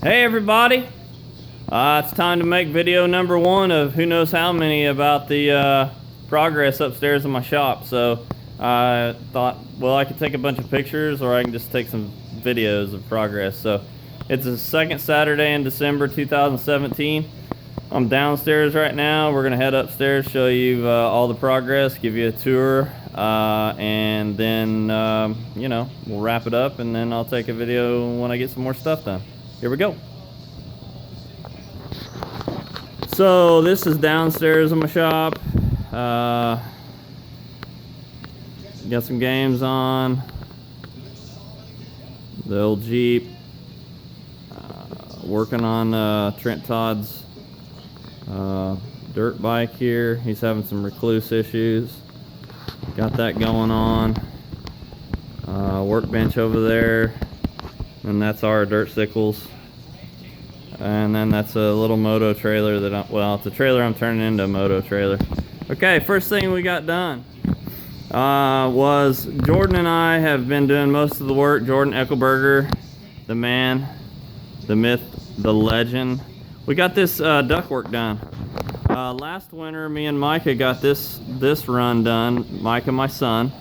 Hey everybody, it's time to make video number 1 of who knows how many about the progress upstairs in my shop. So I thought, well, I could take a bunch of pictures or I can just take some videos of progress. So it's the second Saturday in December 2017. I'm downstairs right now. We're gonna head upstairs, show you all the progress, give you a tour, and then you know, we'll wrap it up and then I'll take a video when I get some more stuff done. Here we go. So this is downstairs in my shop. Got some games on. The old Jeep. Working on Trent Todd's dirt bike here. He's having some recluse issues. Got that going on. Workbench over there. And that's our dirt sickles. And then that's a little moto trailer that well, it's a trailer I'm turning into a moto trailer. Okay, first thing we got done was Jordan and I have been doing most of the work. Jordan Eckelberger, the man, the myth, the legend. We got this ductwork done. Last winter, me and Micah got this run done. Micah, my son.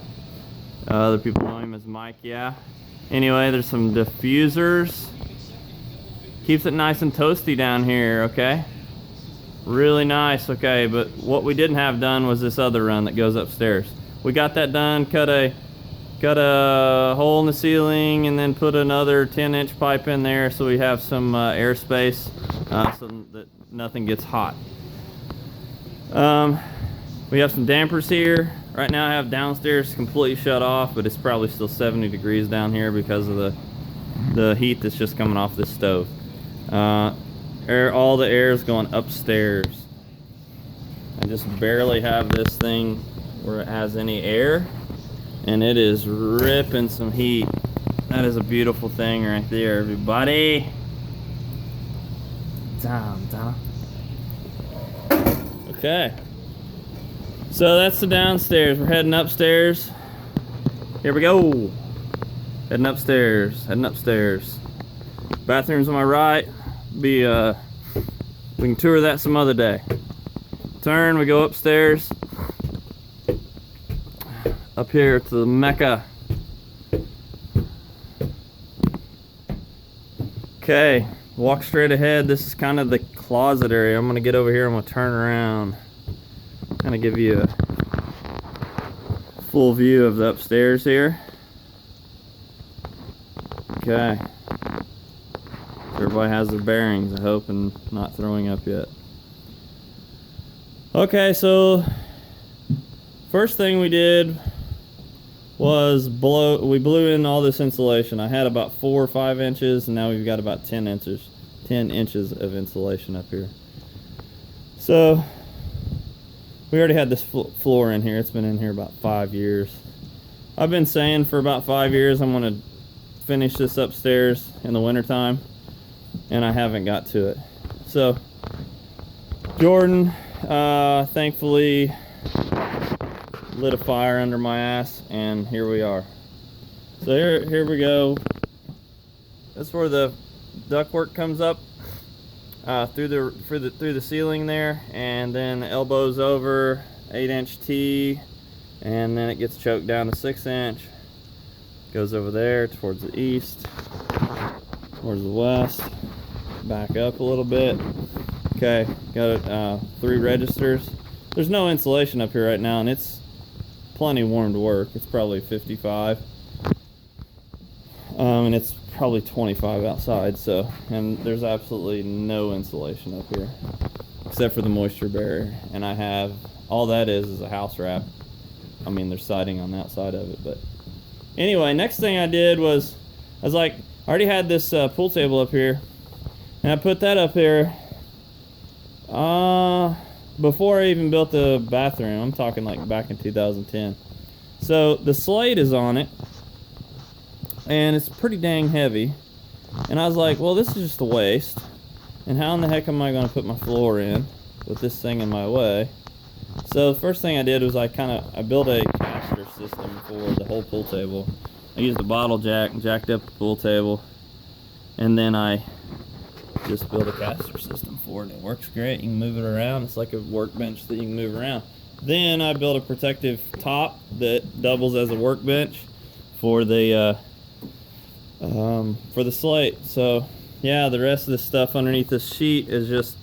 Other people know him as Mike, yeah. Anyway, there's some diffusers. Keeps it nice and toasty down here, okay? Really nice, okay, but what we didn't have done was this other run that goes upstairs. We got that done, cut a hole in the ceiling and then put another 10-inch pipe in there so we have some airspace so that nothing gets hot. We have some dampers here. Right now I have downstairs completely shut off, but it's probably still 70 degrees down here because of the heat that's just coming off this stove. All the air is going upstairs. I just barely have this thing where it has any air, and it is ripping some heat. That is a beautiful thing right there, everybody. Okay. So that's the downstairs. We're heading upstairs. Here we go. Heading upstairs. Bathroom's on my right. We can tour that some other day. Turn, we go upstairs. Up here to the Mecca. Okay, walk straight ahead. This is kind of the closet area. I'm gonna get over here. I'm gonna turn around. Kind of give you a full view of the upstairs here. Okay. Everybody has their bearings, I hope, and not throwing up yet. Okay, so first thing we did was we blew in all this insulation. I had about 4 or 5 inches, and now we've got about 10 inches of insulation up here. So we already had this floor in here. It's been in here about 5 years. I've been saying for about 5 years I'm going to finish this upstairs in the wintertime, and I haven't got to it. So Jordan thankfully lit a fire under my ass, and here we are. So here we go. That's where the ductwork comes up through the ceiling there, and then elbows over 8-inch T, and then it gets choked down to 6-inch. Goes over there towards the east, towards the west, back up a little bit. Okay, got 3 registers. There's no insulation up here right now, and it's plenty warm to work. It's probably 55, and it's probably 25 outside. So, and there's absolutely no insulation up here except for the moisture barrier. And I have all that is a house wrap. I mean, there's siding on the outside of it, but anyway, next thing I did was I already had this pool table up here, and I put that up here before I even built the bathroom. I'm talking like back in 2010. So the slate is on it, and it's pretty dang heavy, and I was like, well, this is just a waste, and how in the heck am I going to put my floor in with this thing in my way? So the first thing I did was I built a caster system for the whole pool table. I used a bottle jack and jacked up the pool table, and then I just build a caster system for it. It works great. You can move it around. It's like a workbench that you can move around. Then I built a protective top that doubles as a workbench for the slate. So yeah, the rest of this stuff underneath this sheet is just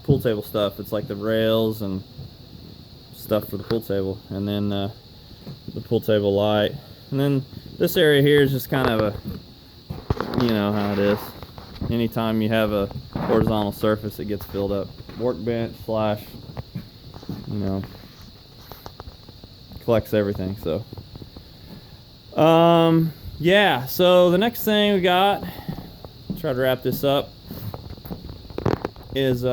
pool table stuff. It's like the rails and stuff for the pool table, and then the pool table light. And then this area here is just kind of a, you know how it is. Anytime you have a horizontal surface, it gets filled up. Workbench slash, you know, collects everything. So yeah, so the next thing we got, try to wrap this up, is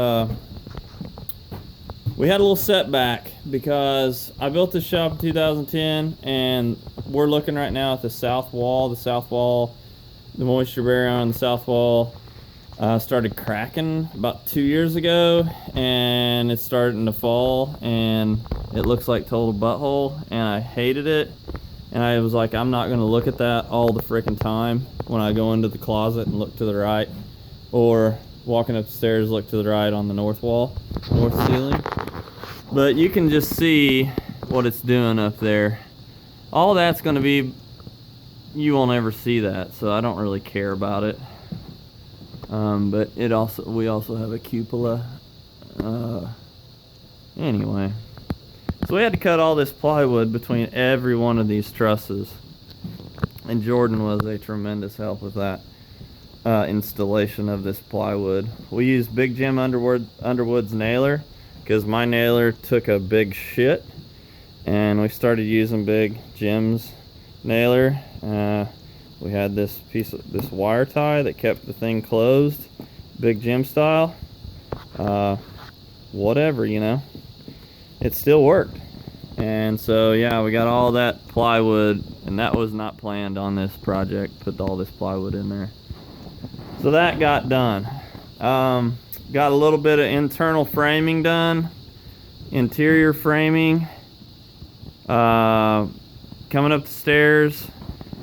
we had a little setback because I built this shop in 2010, and we're looking right now at the south wall. The moisture barrier on the south wall started cracking about 2 years ago, and it's starting to fall, and it looks like total butthole, and I hated it. And I was like, I'm not gonna look at that all the freaking time when I go into the closet and look to the right, or walking upstairs, look to the right on the north ceiling. But you can just see what it's doing up there. All that's gonna be, you won't ever see that, so I don't really care about it. But we also have a cupola. Anyway, so we had to cut all this plywood between every one of these trusses, and Jordan was a tremendous help with that installation of this plywood. We used Big Jim Underwood's nailer because my nailer took a big shit, and we started using Big Jim's nailer. We had this wire tie that kept the thing closed, Big Jim style. Whatever, you know, it still worked. And so yeah, we got all that plywood, and that was not planned on this project. Put all this plywood in there, so that got done. Got a little bit of internal framing done, interior framing, coming up the stairs.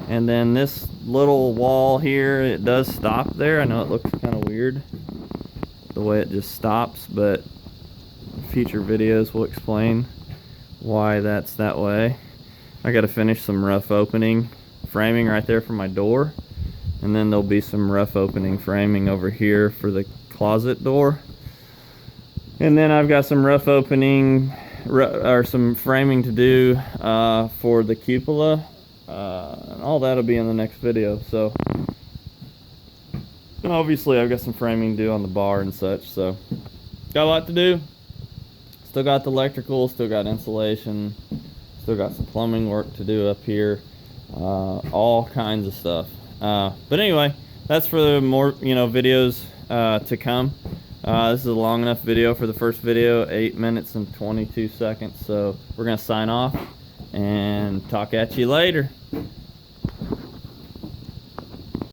And then this little wall here, it does stop there. I know it looks kind of weird the way it just stops, but future videos will explain why that's that way. I got to finish some rough opening framing right there for my door, and then there'll be some rough opening framing over here for the closet door. And then I've got some rough opening or some framing to do for the cupola. And all that'll be in the next video. So, and obviously I've got some framing to do on the bar and such, so got a lot to do. Still got the electrical, still got insulation, still got some plumbing work to do up here, all kinds of stuff. But anyway, that's for the more, you know, videos to come. This is a long enough video for the first video, 8 minutes and 22 seconds. So we're gonna sign off and talk at you later.